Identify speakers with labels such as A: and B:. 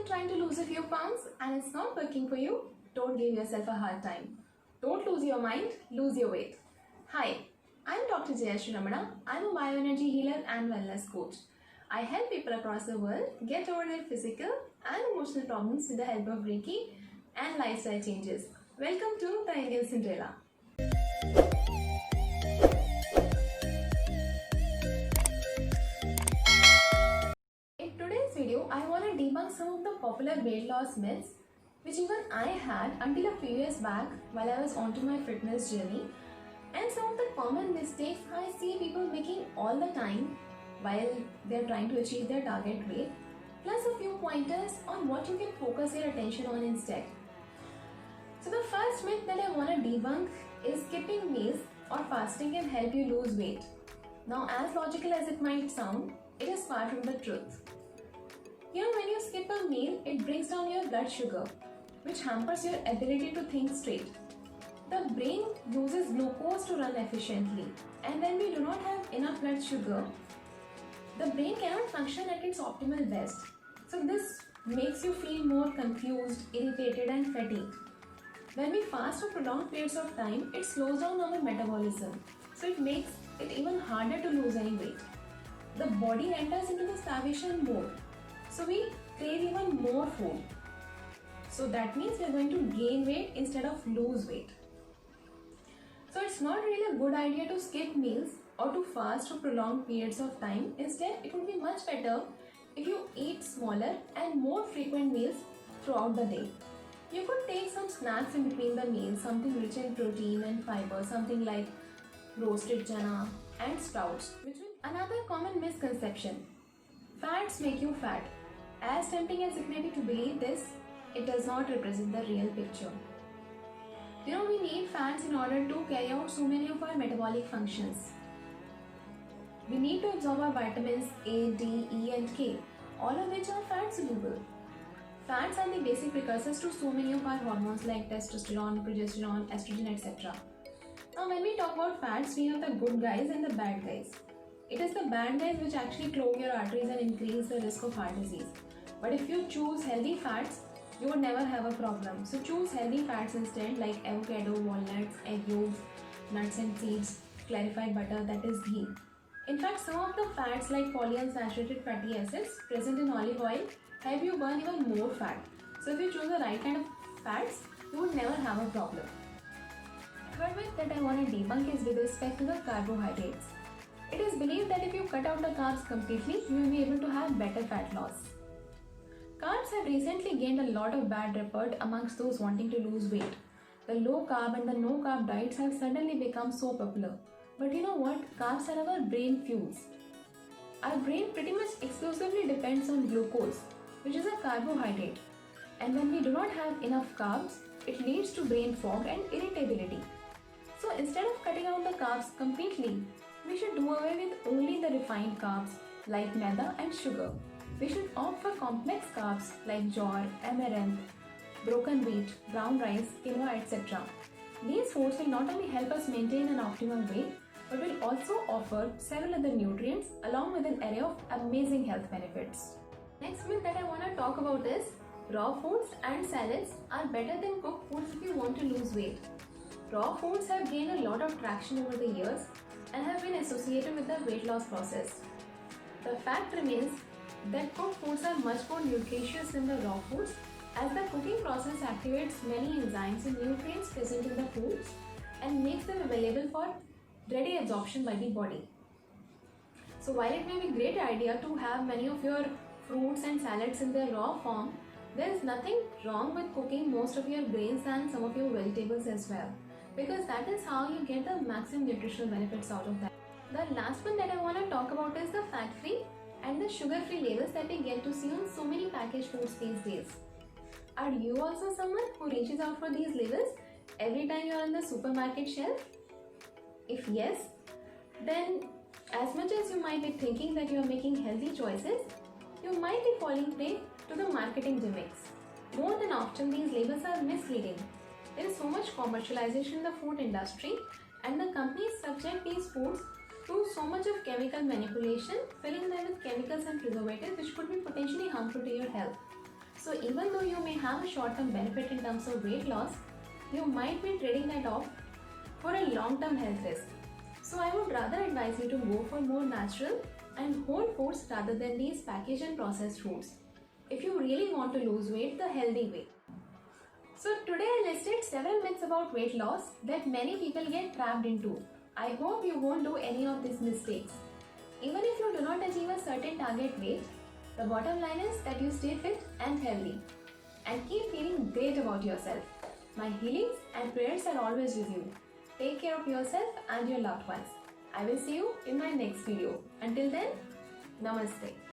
A: been trying to lose a few pounds and it's not working for you? Don't give yourself a hard time. Don't lose your mind, lose your weight. Hi, I'm Dr. Jayashree Ramana. I'm a bioenergy healer and wellness coach. I help people across the world get over their physical and emotional problems with the help of Reiki and lifestyle changes. Welcome to the Indian Cinderella. In today's video, I want to debunk some of the popular weight loss myths which even I had until a few years back while I was onto my fitness journey, and some of the common mistakes I see people making all the time while they're trying to achieve their target weight, plus a few pointers on what you can focus your attention on instead. So the first myth that I want to debunk is skipping meals or fasting can help you lose weight. Now, as logical as it might sound, it is far from the truth. You know, when you skip a meal, it brings down your blood sugar, which hampers your ability to think straight. The brain uses glucose to run efficiently, and when we do not have enough blood sugar, the brain cannot function at its optimal best. So this makes you feel more confused, irritated and fatigued. When we fast for prolonged periods of time, it slows down our metabolism, so it makes it even harder to lose any weight. The body enters into the starvation mode, so we crave even more food. So that means we are going to gain weight instead of lose weight. So it's not really a good idea to skip meals or to fast for prolonged periods of time. Instead, it would be much better if you eat smaller and more frequent meals throughout the day. You could take some snacks in between the meals, something rich in protein and fiber, something like roasted chana and sprouts, which is another common misconception. Fats make you fat. As tempting as it may be to believe this, it does not represent the real picture. You know, we need fats in order to carry out so many of our metabolic functions. We need to absorb our vitamins A, D, E and K, all of which are fat soluble. Fats are the basic precursors to so many of our hormones like testosterone, progesterone, estrogen, etc. Now when we talk about fats, we have the good guys and the bad guys. It is the bad guys which actually clog your arteries and increase the risk of heart disease. But if you choose healthy fats, you would never have a problem. So choose healthy fats instead, like avocado, walnuts, egg yolks, nuts and seeds, clarified butter, that is ghee. In fact, some of the fats like polyunsaturated fatty acids present in olive oil help you burn even more fat. So if you choose the right kind of fats, you would never have a problem. Third myth that I want to debunk is with respect to the carbohydrates. It is believed that if you cut out the carbs completely, you will be able to have better fat loss. Carbs have recently gained a lot of bad report amongst those wanting to lose weight. The low carb and the no carb diets have suddenly become so popular. But you know what? Carbs are our brain fuels. Our brain pretty much exclusively depends on glucose, which is a carbohydrate. And when we do not have enough carbs, it leads to brain fog and irritability. So instead of cutting out the carbs completely, we should do away with only the refined carbs like maida and sugar. We should opt for complex carbs like jowar, amaranth, broken wheat, brown rice, quinoa, etc. These foods will not only help us maintain an optimal weight, but will also offer several other nutrients along with an array of amazing health benefits. Next myth that I want to talk about is raw foods and salads are better than cooked foods if you want to lose weight. Raw foods have gained a lot of traction over the years and have been associated with the weight loss process. The fact remains that cooked foods are much more nutritious than the raw foods, as the cooking process activates many enzymes and nutrients present in the foods and makes them available for ready absorption by the body. So while it may be a great idea to have many of your fruits and salads in their raw form, there is nothing wrong with cooking most of your grains and some of your vegetables as well, because that is how you get the maximum nutritional benefits out of that. The last one that I want to talk about is the fat-free and the sugar-free labels that we get to see on so many packaged foods these days. Are you also someone who reaches out for these labels every time you are on the supermarket shelf? If yes, then as much as you might be thinking that you are making healthy choices, you might be falling prey to the marketing gimmicks. More than often, these labels are misleading. There is so much commercialization in the food industry, and the companies subject these foods to so much of chemical manipulation, filling them with chemicals and preservatives which could be potentially harmful to your health. So even though you may have a short-term benefit in terms of weight loss, you might be trading that off for a long-term health risk. So I would rather advise you to go for more natural and whole foods rather than these packaged and processed foods, if you really want to lose weight the healthy way. So today I listed several myths about weight loss that many people get trapped into. I hope you won't do any of these mistakes. Even if you do not achieve a certain target weight, the bottom line is that you stay fit and healthy and keep feeling great about yourself. My healings and prayers are always with you. Take care of yourself and your loved ones. I will see you in my next video. Until then, Namaste.